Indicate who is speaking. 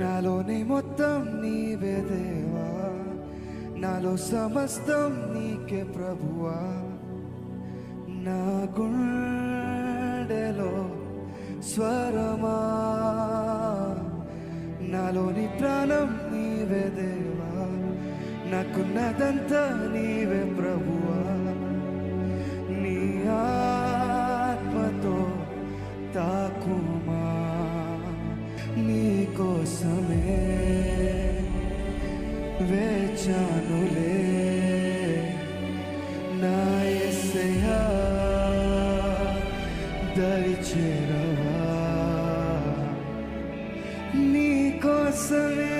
Speaker 1: నాలోని మొత్తం నీవే దేవా, నాలో సమస్తం నీకే ప్రభువా. నా గుండెలో స్వరమా, నాలోని ప్రాణం నీవే దేవా, నాకున్నదంతా నీవే ప్రభువా. నీ ఆత్మతో తాకుమా, నీ కోసమే వేచానులే నా యేసయ్యా, దరి చేరవా. నీ కోసమే